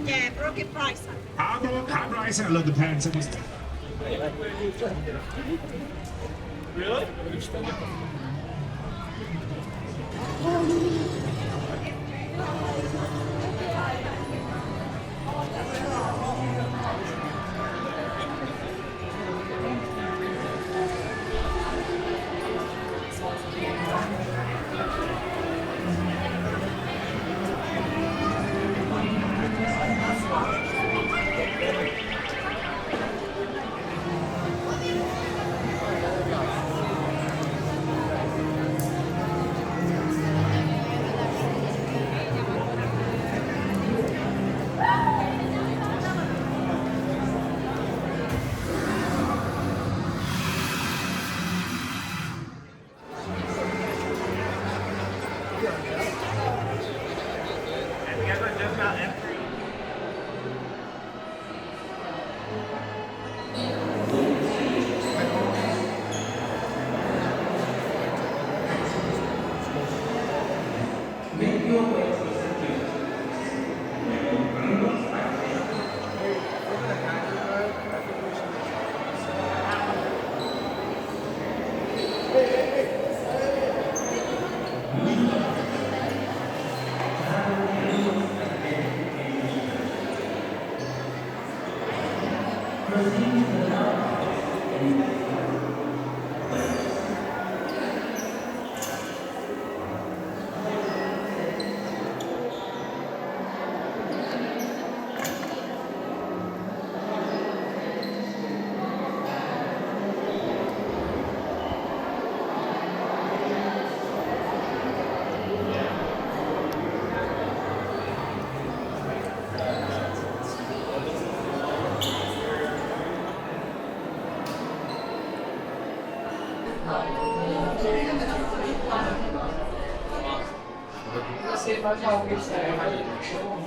Yeah, broken price. Hard rice, I love the pants. Really?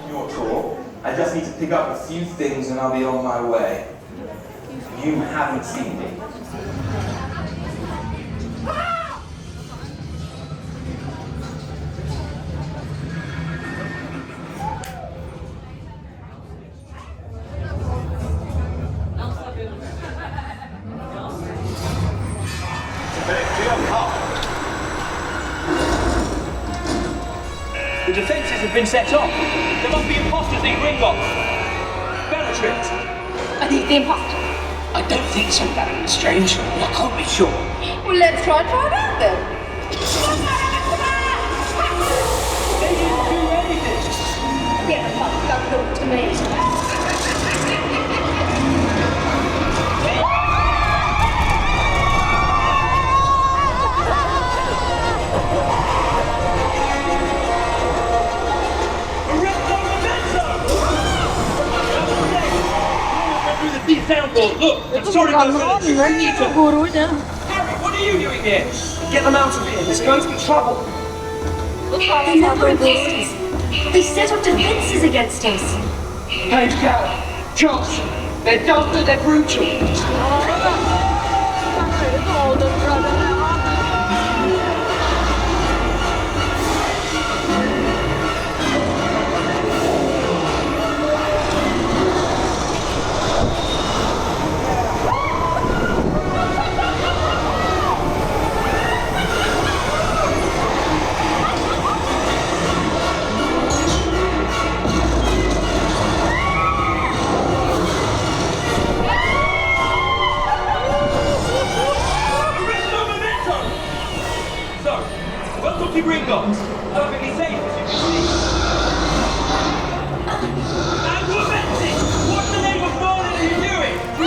Your tour. I just need to pick up a few things and I'll be on my way. You haven't seen me. The defences have been set off. There must be imposters in Gringotts. Bellatrix! Are these the imposters? I don't think so, Baron Strange. I can't be sure. Well, let's try and find out then. They didn't do anything! Get the fuck, don't talk to me. These soundboard, look! It's sorry about Harry, what are you doing here? Get them out of here, there's going to be trouble. They never imposters. They set up defenses against us. Hey, Josh, they're dumb and they're brutal. Welcome to Gringotts. Perfectly safe, as you can see. And we're messing! What in the name of Merlin are you doing? You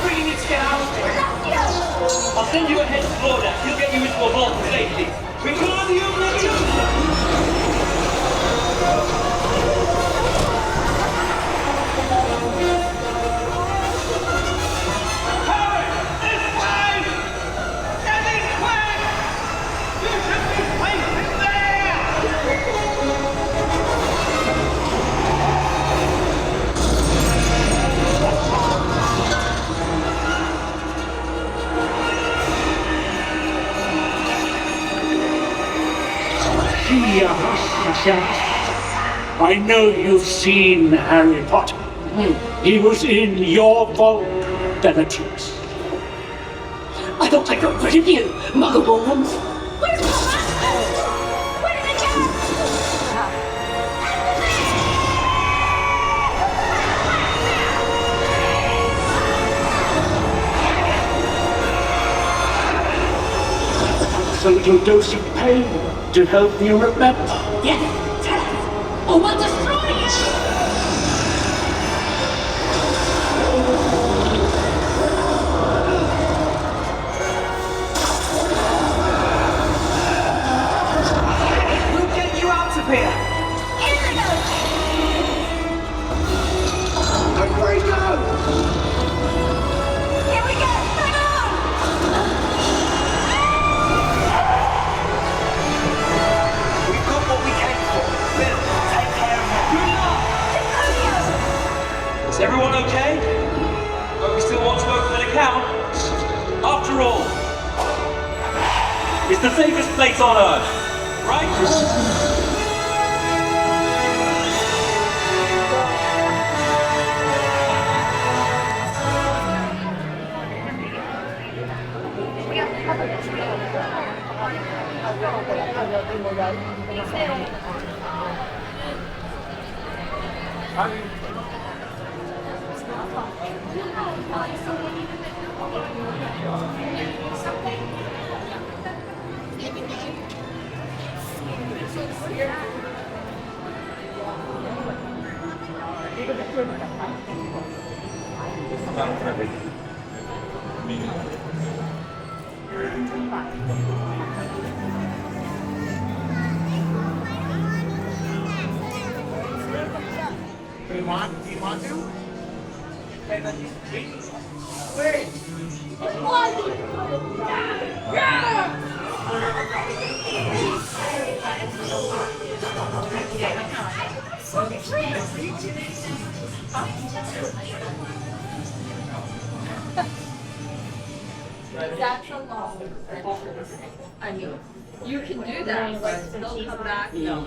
really need to get out of here. I'll send you ahead to Florida. He'll get you into a vault of safety. Wingardium Leviosa! I know you've seen Harry Potter. He was in your vault, Bellatrix. I thought I got rid of you, muggle woman. Where's Mama? Where did it go? It's a little dose of pain to help you remember. Yes, tell us, or we'll destroy you. We'll get you out of here! Where you go? Here we go! Hang on! We've got what we came for. Bill, take care of him. Good enough! Is everyone okay? But we still want to open an account. After all, it's the safest place on Earth, right? Do you want to? That's a long I mean, you can do that, but they'll come back. No.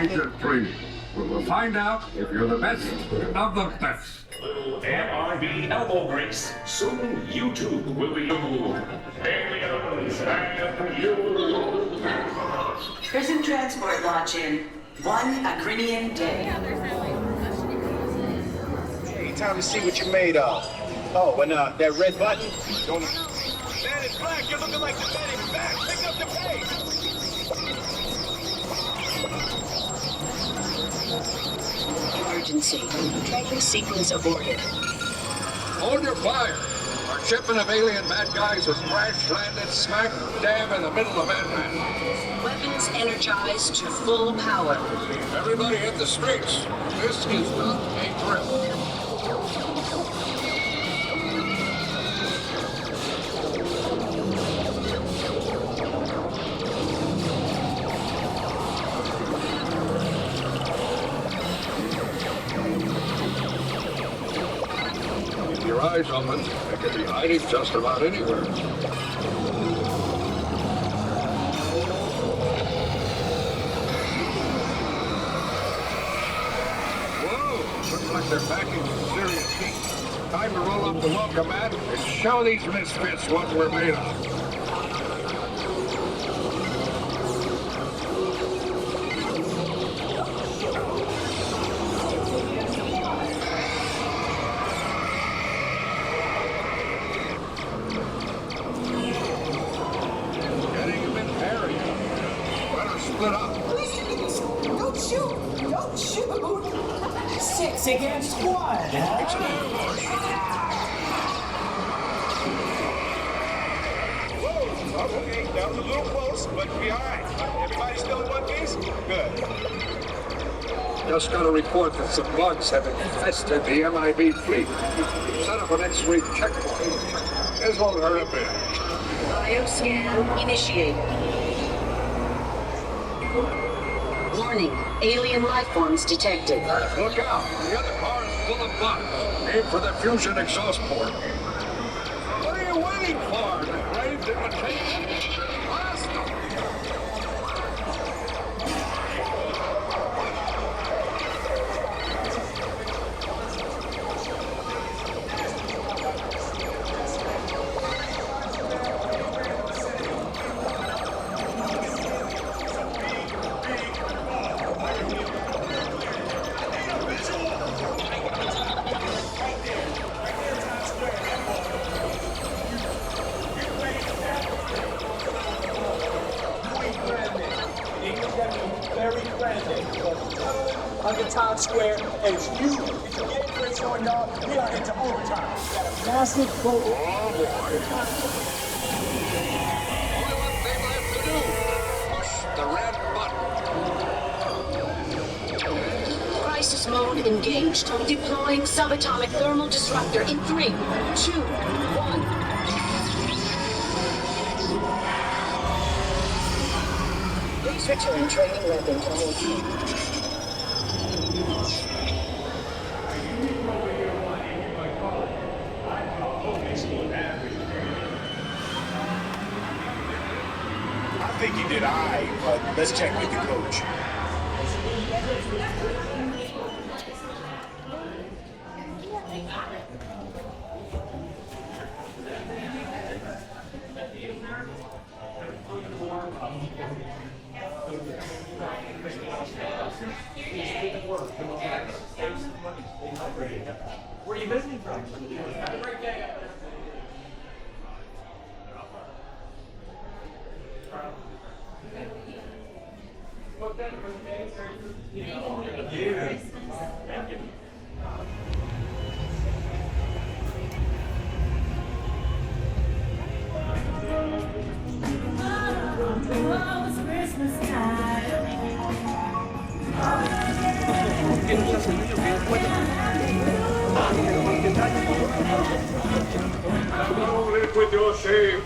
Agent 3. We will find out if you're the best of the best. MRB elbow grease. Soon you too will be aliens and you. Prison transport launch in 1 Agrinian day. Hey, time to see what you're made of. Oh, and that red button. Don't. Man in black, you're looking like the man in back. Pick up the pace. Emergency. Tracking sequence aborted. Hold your fire. Our shipment of alien bad guys has crash landed smack dab in the middle of Manhattan. Weapons energized to full power. Everybody hit the streets. This is not a drill. Eyes open, they could be hiding just about anywhere. Whoa, looks like they're packing some serious heat. Time to roll up the welcome mat and show these misfits what we're made of. Don't shoot! Don't shoot! 6 against 1, Okay, that was a little close, but be all right. Everybody still in one piece? Good. Just got a report that some bugs have infested the MIB fleet. Set up an X-ray checkpoint. This won't hurt a bit. Bioscan initiated. Warning, alien life forms detected. Look out! The other car is full of bugs. Aim for the fusion exhaust port. What are you waiting for? The brave imitation? Blast them! under Times Square, and it's you. It's your game place going on. We are into overtime. We got a massive boat. Oh, boy. Only one thing left to do. Push the red button. Crisis mode engaged. Deploying subatomic thermal disruptor in 3, 2, 1. Please return training weapon to hold. I think you did all right, but let's check with the coach. Where are you visiting from? Don't live with your shame.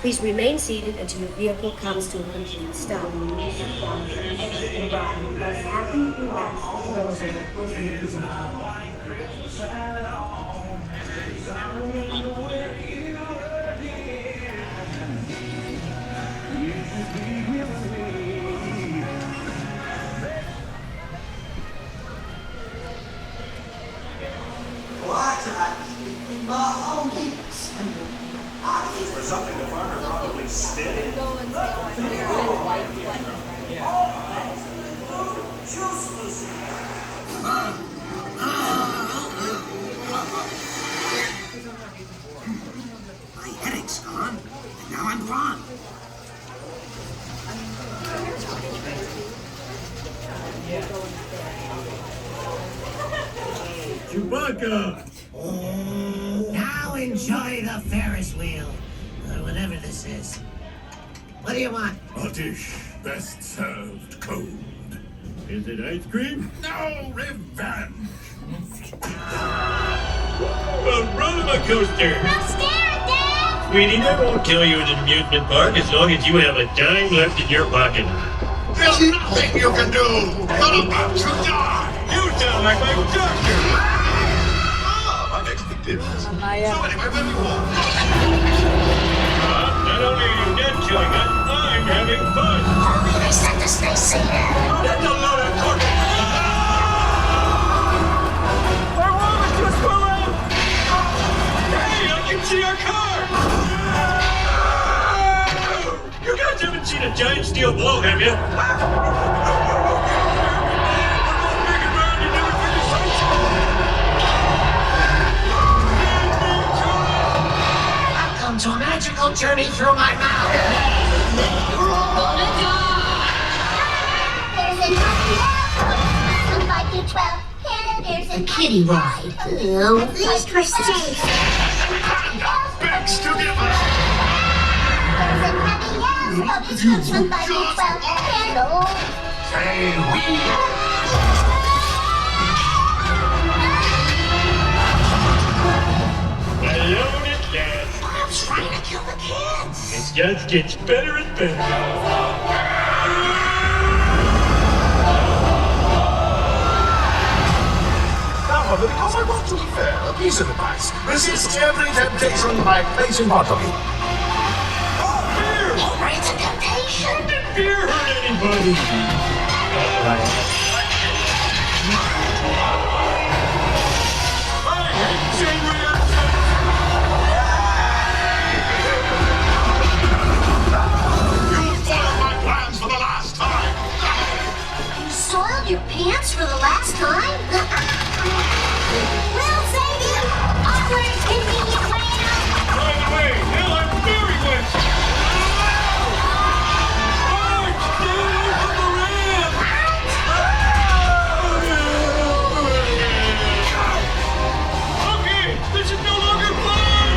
Please remain seated until your vehicle comes to a complete stop. For something the farmer probably spit. My headache's gone, and now I'm gone. Chewbacca! Now enjoy the Ferris wheel, or whatever this is. What do you want? A dish best served cold. Is it ice cream? No revenge! A roller coaster! I'm scared, Dad! Sweetie, that won't kill you at an amusement park as long as you have a dime left in your pocket. There's nothing you can do! You're about to die! You sound like my doctor! Unexpected. So anyway, where we walk? Not only are you not chewing it, I'm having fun! Only they said to stay safe. That's a load of garbage! Our woman just flew out! Hey, I can see our car! You guys haven't seen a giant steel blow, have you? Welcome to a magical journey through my mouth. We're all gonna die! There's a Some 5 to 12. And there's a kitty ride. Oh, at least we're safe. Backs together! There's a happy house. Oh, this comes from 5 to 12. And oh. Say we! Alone at last. I'm trying to kill the kids. It just gets better and better. Now, because I want to be fair, a piece of advice. Resist every temptation by placing bottom. Never it's a temptation. Did fear hurt anybody? Chain reaction! You foiled my plans for the last time! You soiled your pants for the last time? We'll save you! Awkward, convenient way out! By the way, now I'm very wet! Marge, stay away from the ramp! Okay, this is no longer fun!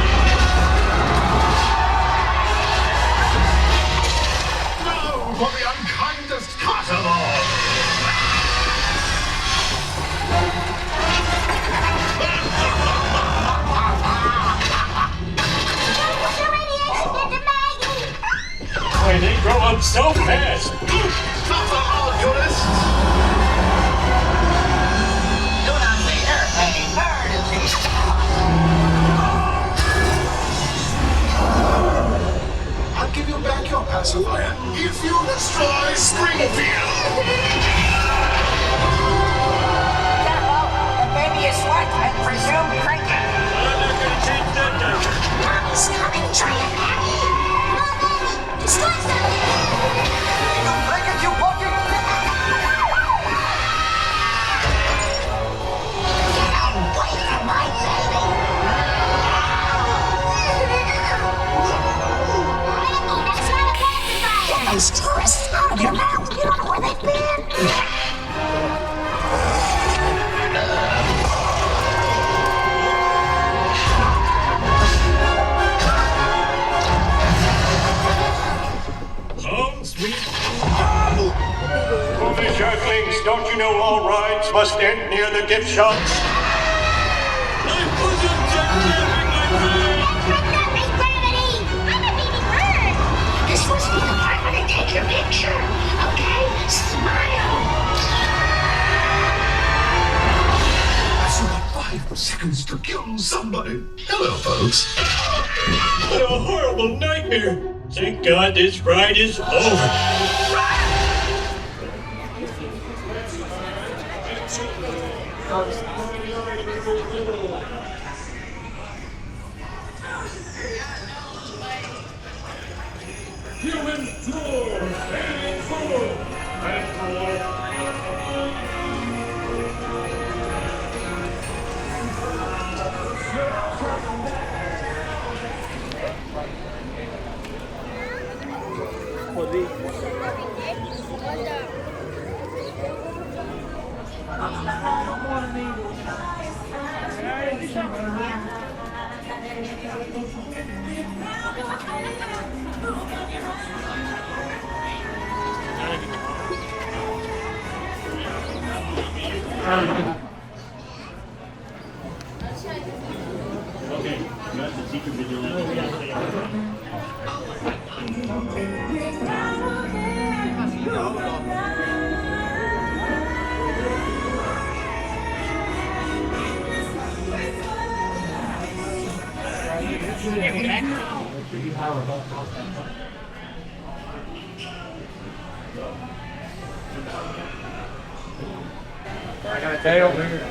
Now for the unkindest cut of all! Boy, they grow up so fast! Stop the arguments! Do not be hurt by any bird of these. I'll give you back your pacifier if you destroy Springfield! Careful, the baby is wet and presumed cranky. I'm not gonna change that diaper! Mommy's coming, Giant Maggie. Destroy something! Break it, you bucket! Get away from my lady! Maggie, that's not a pacifier! Get those tourists out of your mouth! You don't know where they've been! Home sweet. Foolish earthlings, don't you know all rides must end near the gift shops? My bosom jack-jamming my brain! That's gravity! I'm a baby bird! This was the part where they take your picture, okay? Smile! That's only 5 seconds to kill somebody. Hello, folks. What a horrible nightmare! Thank God this ride is over! Okay, that's the secret video. I gotta stay over here.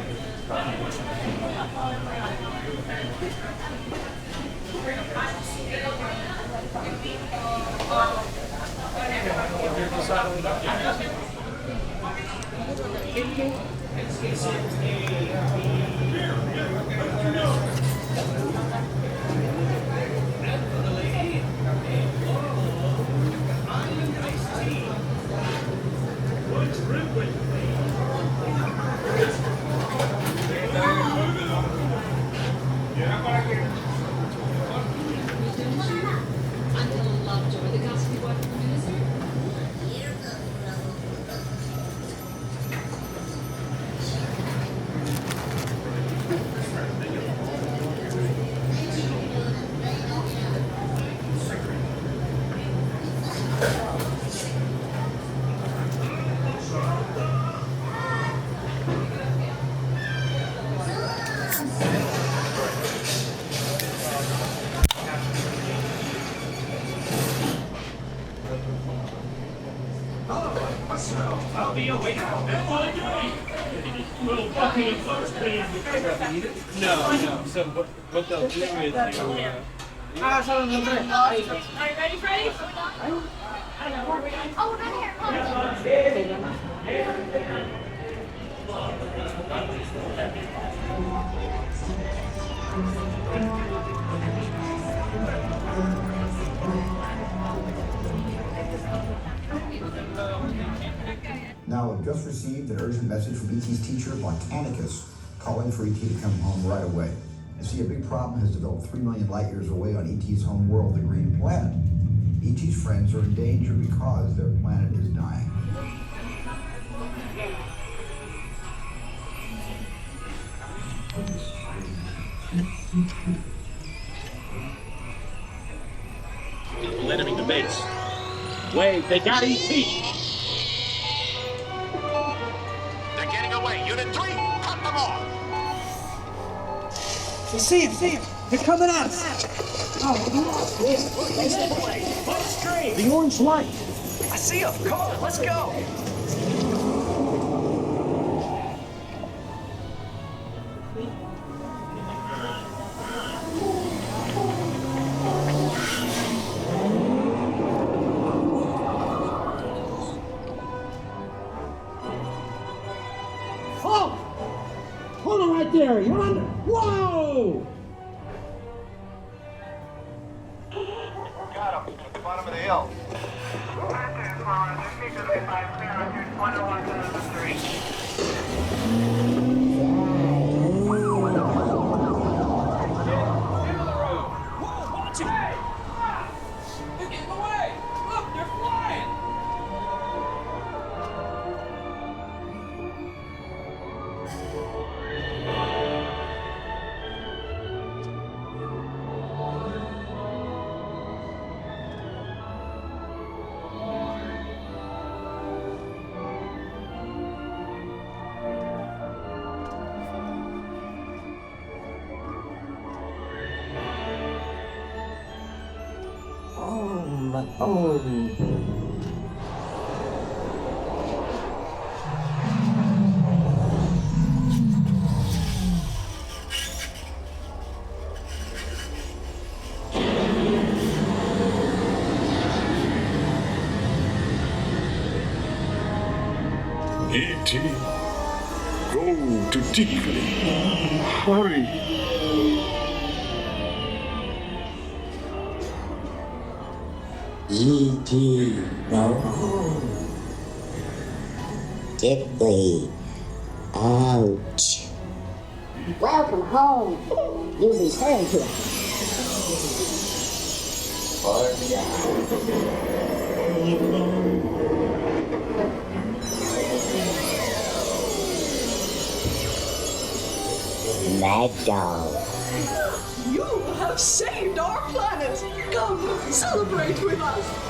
I'll be awake. Little fucking first No. So what they'll do is Are you ready, Freddie? Oh, right here. Now, I've just received an urgent message from E.T.'s teacher, Botanicus, calling for E.T. to come home right away. You see, a big problem has developed 3 million light years away on E.T.'s home world, the Green Planet. E.T.'s friends are in danger because their planet is dying. People entering the base. Wait, they got E.T. They're getting away. Unit 3, cut them off. See him. They're coming at us. The orange light. I see him. Come on, let's go. Hold on right there. You're under. Whoa! Got him. At the bottom of the hill. Watch it. They're getting away. Look, they're flying. E.T., go to Tickly. Hurry. E.T. Go home. Diddley. Ouch. Welcome home. You returned to us. Mad Dog. You have saved our planet. Come, celebrate with us.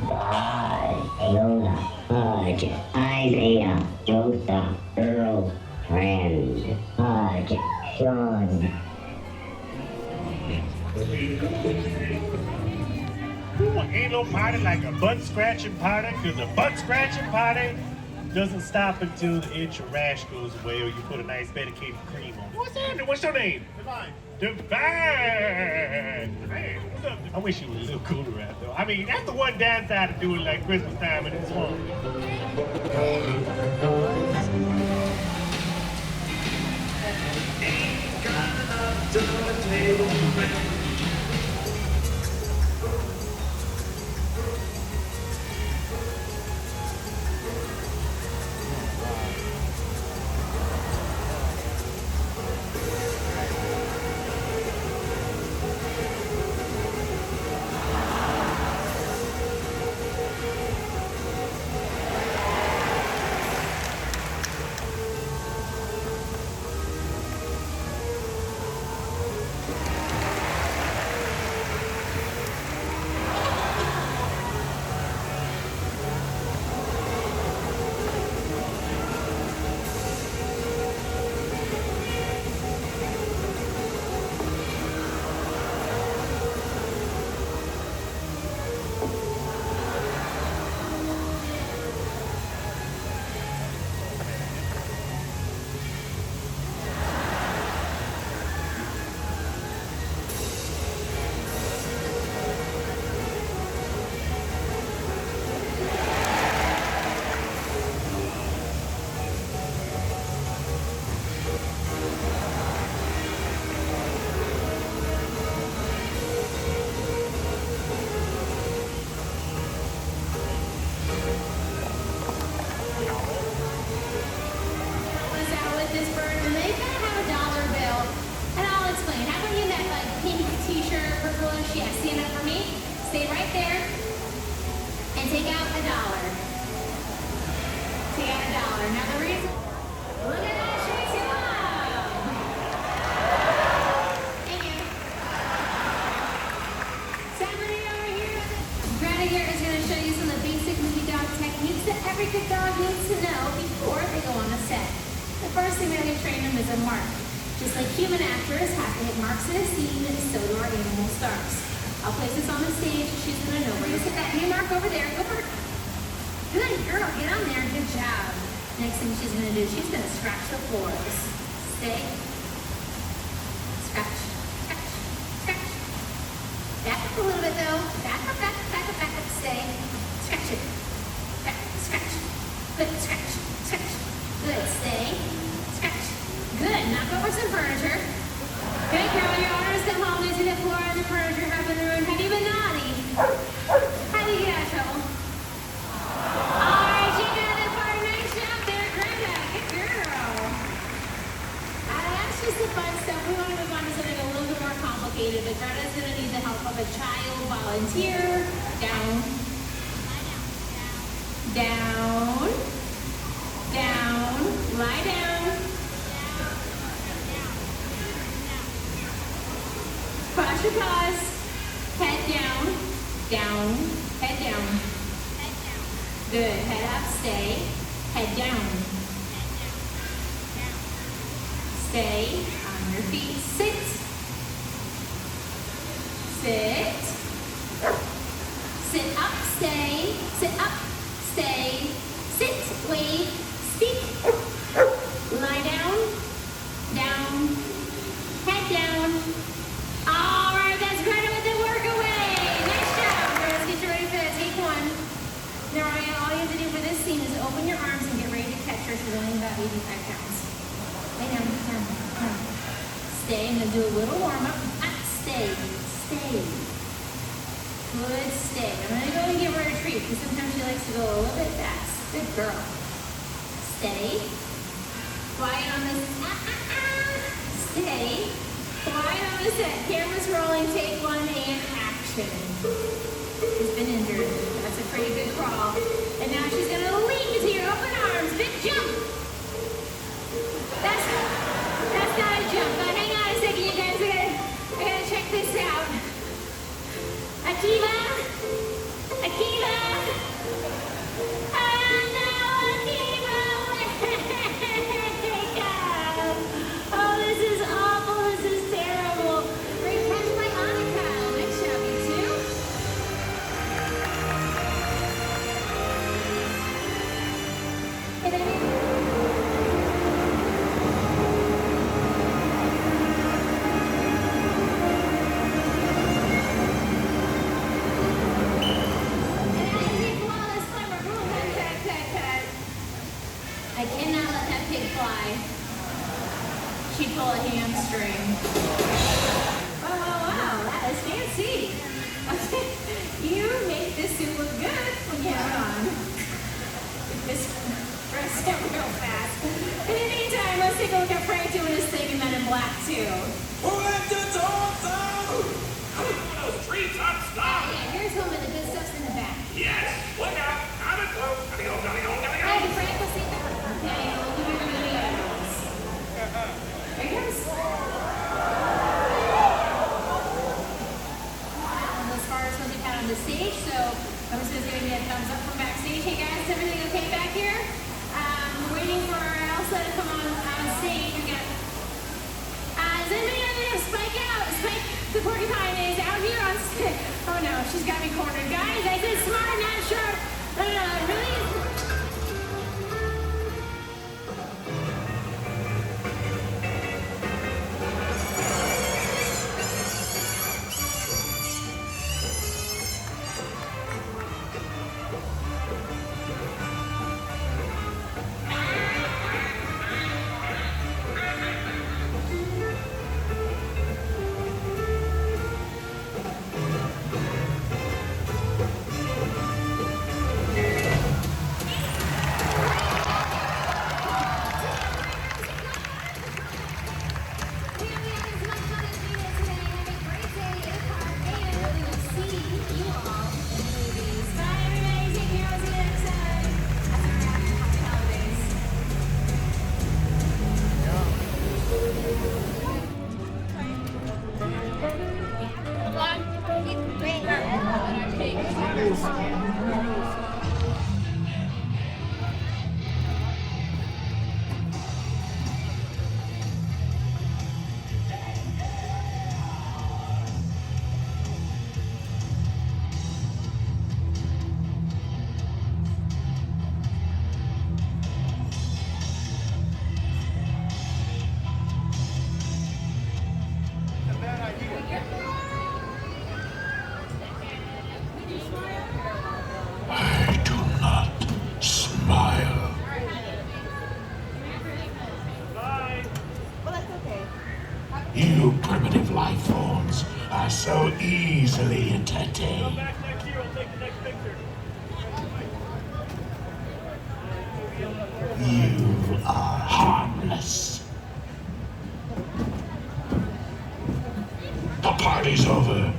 Goodbye, Yoda, Fudge, Isaiah, Joseph, Earl, Friend, Fudge, Sean. Ain't no party like a butt-scratching party, because a butt-scratching party doesn't stop until the itch or rash goes away or you put a nice medicated cream on. What's that? What's your name? Divine. Divine! Man, what's up? I wish you was a little cooler out though. I mean, that's the one downside of doing like Christmas time in this swamp. Watch your paws. Head down, down, head down. Good. Head up, stay. Head down. Stay on your feet. Sit. Sit. Sit up, stay. Sit up, stay. Sit, wait, speak. Lie down, down, head down. All right, that's credit with the work away. Nice job, girls. Get you ready for that. Take one. Now, all you have to do for this scene is open your arms and get ready to catch her. She's only about 85 pounds. Lay down, down, down. Stay. I'm going to do a little warm-up. Stay, stay. Good, stay. I'm going to go and give her a treat because sometimes she likes to go a little bit fast. Good girl. Stay. Quiet on this. Stay. Quiet on the set. Camera's rolling. Take one and action. She's been injured. That's a pretty good crawl. And now she's going to leap into your open arms. Big jump. That's not a jump. But hang on a second, you guys. I gotta check this out. Akiva! Akiva! Oh no, Akiva! Oh, this is awful. This is terrible. Great catch by Annika. Nice job, you two. And then I cannot let that pig fly. She'd pull a hamstring. Oh, wow, that is fancy. You make this suit look good when you have it on. This dress out real fast. In the meantime, let's take a look at Frank doing his thing in Men in Black 2. Who let the dogs out? Those treetops stop! Yeah, here's home and the good stuff's in the back. Yes, look out! I'm it. Gotta go. Hey, Frank, we'll see that. Okay, we'll do your videos. There he goes. And as far as when we got on the stage, so I'm just giving me a thumbs up from backstage. Hey guys, is everything okay back here? We're waiting for Elsa to come on stage. We got. Does anybody know Spike out? Spike the porcupine is out here on stage. Oh no, she's got me cornered. Guys, I said smart, not sharp. No, it really is. You primitive life forms are so easily entertained. You are harmless. The party's over.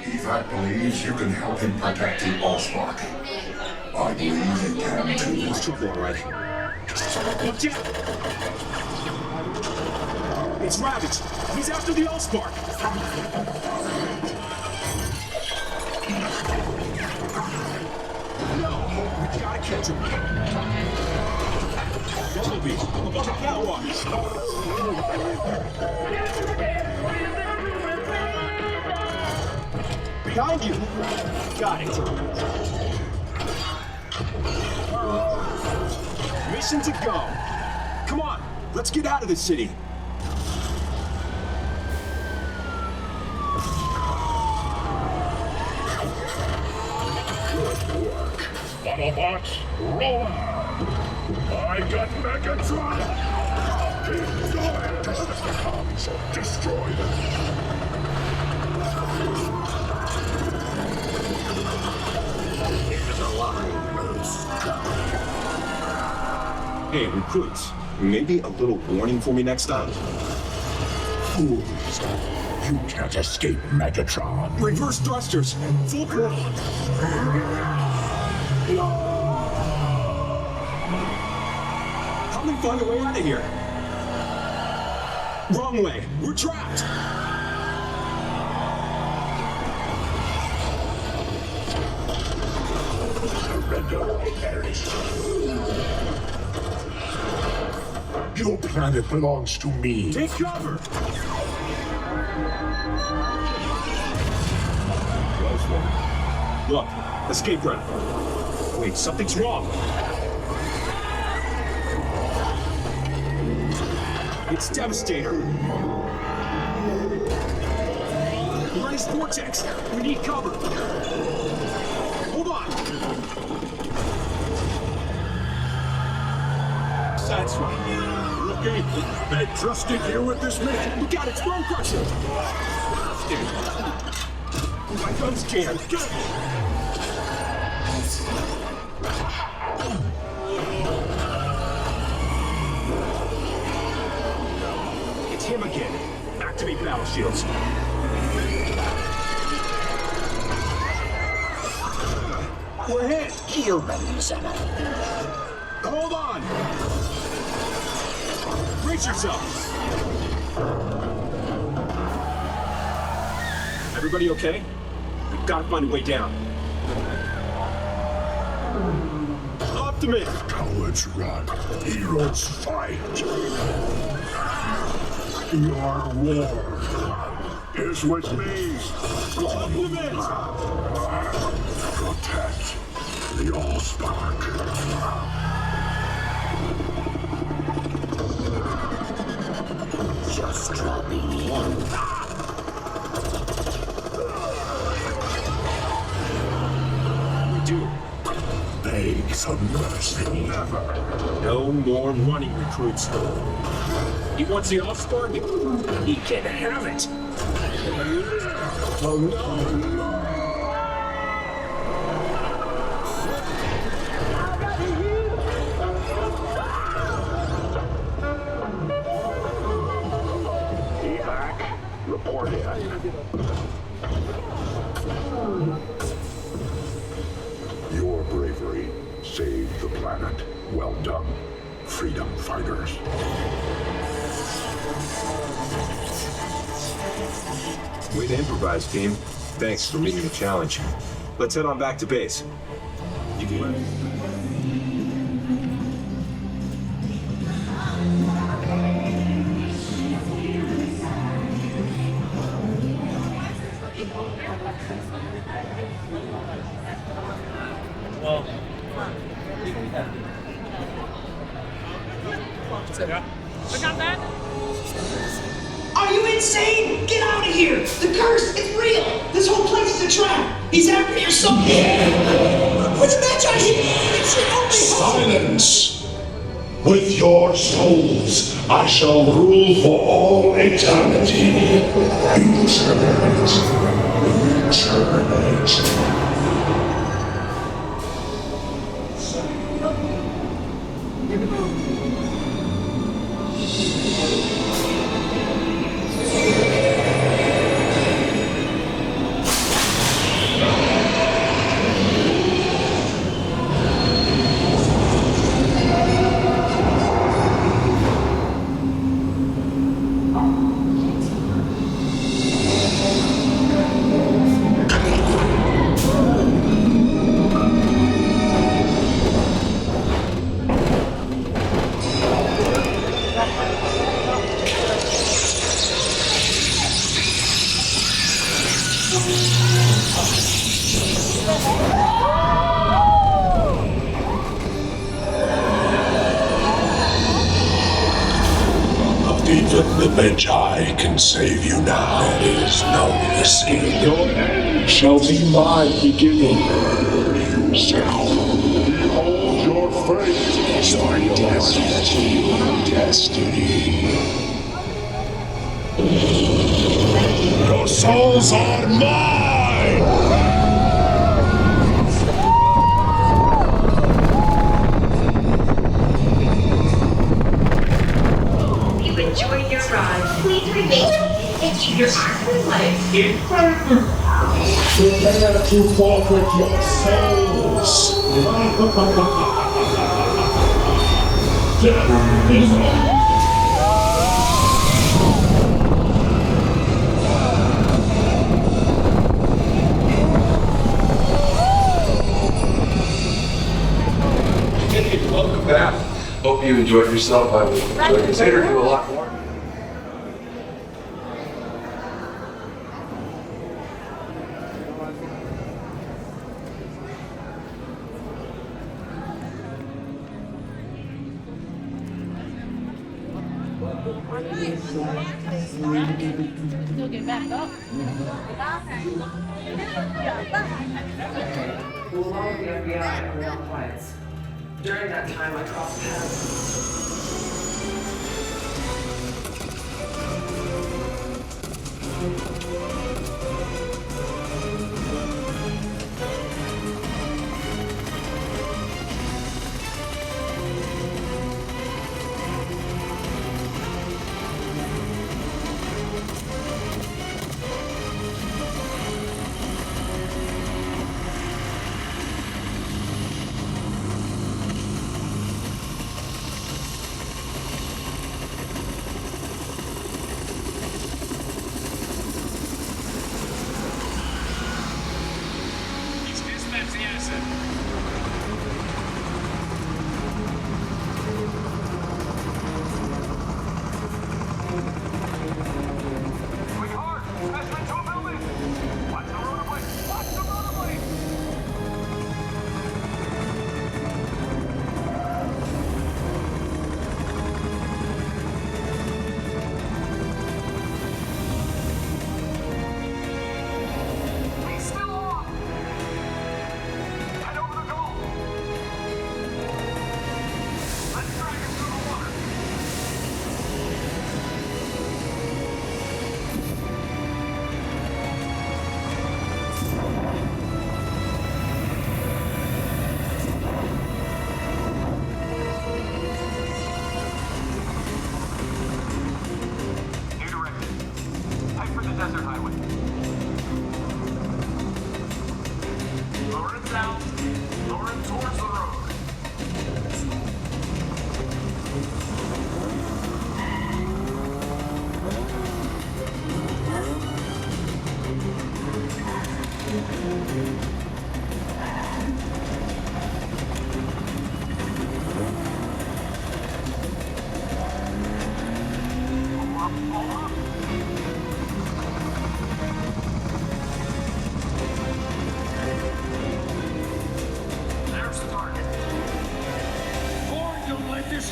Evac believes you can help him protect the Allspark. I believe he can too. He's trouble, all right. Watch out! It's Ravage. He's after the Allspark. No, we gotta catch him. Bumblebee, about the catwalk. Behind you. Got it. Mission to go. Come on, let's get out of this city. Good work. Autobots, roll out. I got Megatron. Keep going. Decepticons, destroy them. Here's a line. Hey, recruits, maybe a little warning for me next time? Fools. You can't escape Megatron. Reverse thrusters, full throttle. Help me find a way out of here. Wrong way, we're trapped. Surrender or perish. Your planet belongs to me. Take cover! Look, escape route. Wait, something's wrong. It's Devastator. We're in his vortex. We need cover. Hold on. That's right. Rookie, they trusted you with this mission. We got it, Throne Crusher! My gun's jammed. Get it! It's him again. Activate battle shields. We're hit! Humans. Hold on! Brace yourself! Everybody okay? We've got to find a way down. Optimus! Cowards run. Heroes fight. Your war is with me. Optimus! Protect the Allspark. Just dropping one. We do. Beg for mercy. Never. No more running, recruits. He wants the Allspark? He can have it. Oh no. Report in. Your bravery saved the planet. Well done, freedom fighters. Way to improvise, team. Thanks for meeting the challenge. Let's head on back to base. You can... I got that. Are you insane? Get out of here! The curse, it's real! This whole place is a trap! He's after your soul! What's that, Johnny? It's your only hope! Silence! With your souls, I shall rule for all eternity. Eternate. Even the Magi can save you now. There is no escape. Your end shall be my beginning. You shall. Behold your fate. Your destiny. Your souls are mine! You enjoyed your ride. Please remain into your afterlife. Prepare to forfeit your souls! Death is all. Welcome back. Hope you enjoyed yourself. I would consider do a lot more. Still get back up. Along the FBI and real clients. During that time, I crossed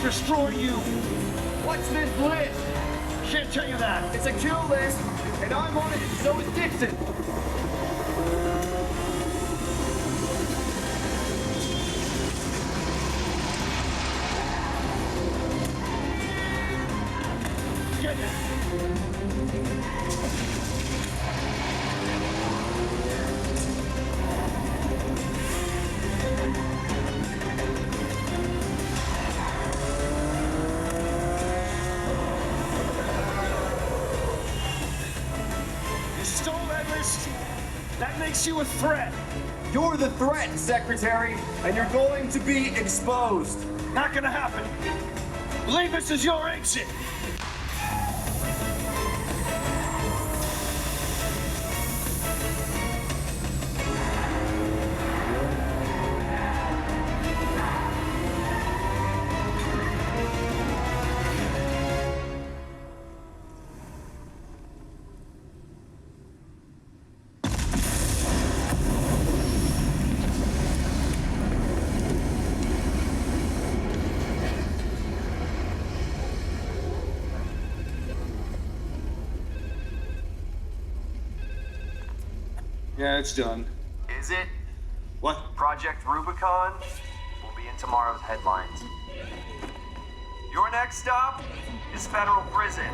Destroy you! What's this list? Can't tell you that. It's a kill list, and I'm on it, so is Dixon. Get it! That makes you a threat. You're the threat, Secretary, and you're going to be exposed. Not gonna happen. Believe this is your exit. Yeah, it's done. Is it? What? Project Rubicon will be in tomorrow's headlines. Your next stop is federal prison.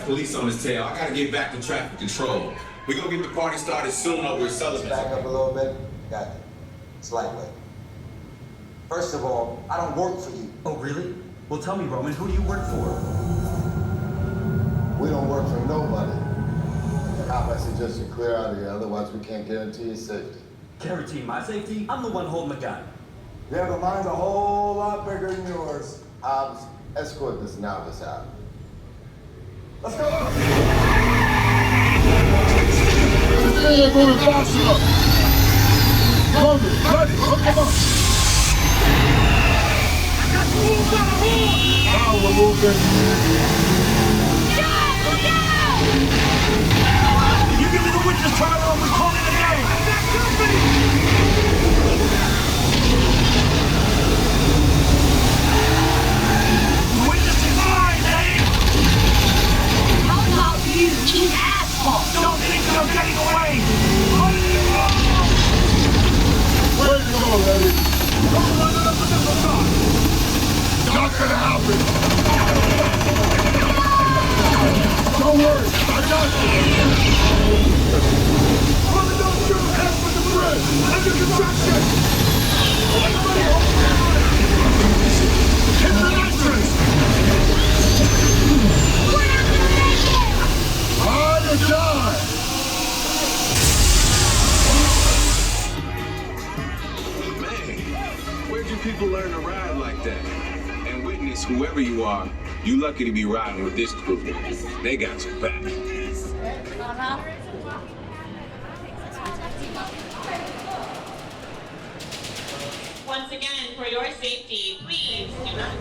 Police on his tail. I gotta get back to traffic control. We gonna get the party started soon over at Sullivan's. Back up a little bit. Got it. It's lightweight. First of all, I don't work for you. Oh, really? Well, tell me, Roman, who do you work for? We don't work for nobody. Cop, I suggest you clear out of here, otherwise we can't guarantee your safety. Guarantee my safety? I'm the one holding the gun. Yeah, but mine's a whole lot bigger than yours. Hobbs, escort this novice out. Let's go! Yeah, go to Joshua! Come on, ready, come on! Now we're moving. You give me the witch's trial and we call it a day! The witness is mine, eh? How about you, you asshole? Don't think that I'm getting away! Where you go, Eddie? Not gonna happen! Don't worry, I got you! Brother, don't shoot! Help with the bridge! Under construction! Everybody hold on! Hit the entrance! We're not gonna make it! Hard to die! people learn to ride like that. And witness, whoever you are, you lucky to be riding with this crew. They got your back. Once again, for your safety, please do not.